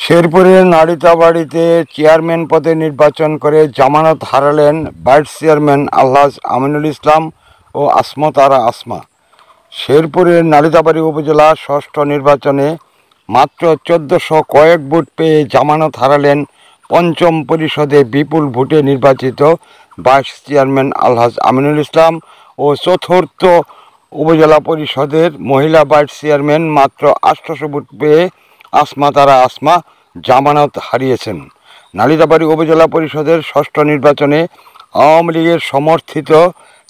শেরপুরের নালিতাবাড়ীতে চেয়ারম্যান পদে নির্বাচন করে জামানত হারালেন ভাইস চেয়ারম্যান আলহাজ আমিনুল ইসলাম ও আসমত আরা আসমা। শেরপুরের নালিতাবাড়ী উপজেলা ষষ্ঠ নির্বাচনে মাত্র ১৪০০ কয়েক ভোট পেয়ে জামানত হারালেন পঞ্চম পরিষদে বিপুল ভোটে নির্বাচিত ভাইস চেয়ারম্যান আলহাজ আমিনুল ইসলাম ও চতুর্থ উপজেলা পরিষদের মহিলা ভাইস চেয়ারম্যান মাত্র ৮০০ ভোট পেয়ে আসমত আরা আসমা জামানত হারিয়েছেন। নালিতাবাড়ী উপজেলা পরিষদের ষষ্ঠ নির্বাচনে আওয়ামী লীগের সমর্থিত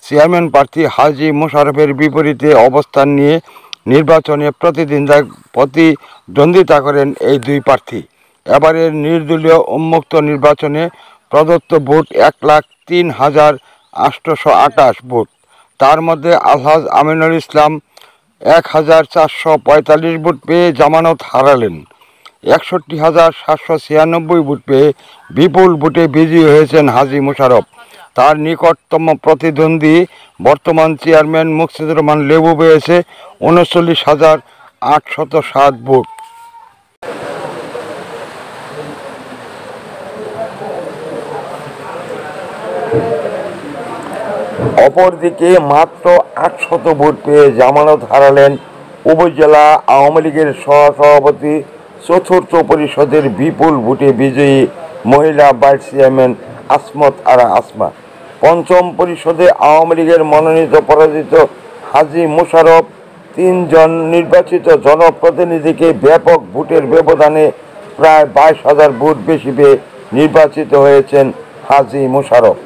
চেয়ারম্যান প্রার্থী হাজী মোশাররফের বিপরীতে অবস্থান নিয়ে নির্বাচনে প্রতিদ্বন্দ্বিতা করেন এই দুই প্রার্থী। এবারের নির্দলীয় উন্মুক্ত নির্বাচনে প্রদত্ত ভোট ১,০৩,৮২৮ ভোট। তার মধ্যে আলহাজ আমিনুল ইসলাম ১,৪৪৫ ভোট পেয়ে জামানত হারালেন। ৬১,৭৯৬ ভোট পেয়ে বিপুল ভোটে বিজয়ী হয়েছেন হাজী মোশাররফ। তার নিকটতম প্রতিদ্বন্দ্বী বর্তমান চেয়ারম্যান মুকসিদুর রহমান লেবু পেয়েছে ৩৯,৮০৭ ভোট। অপরদিকে মাত্র ৮০০ ভোট পেয়ে জামানত হারালেন উপজেলা আওয়ামী লীগের সহসভাপতি, চতুর্থ পরিষদের বিপুল ভোটে বিজয়ী মহিলা ভাইস চেয়ারম্যান আসমত আরা আসমা। পঞ্চম পরিষদে আওয়ামী লীগের মনোনীত পরাজিত হাজী মোশাররফ ৩ জন নির্বাচিত জনপ্রতিনিধিকে ব্যাপক ভোটের ব্যবধানে প্রায় ২২,০০০ ভোট বেশি পেয়ে নির্বাচিত হয়েছেন হাজী মোশাররফ।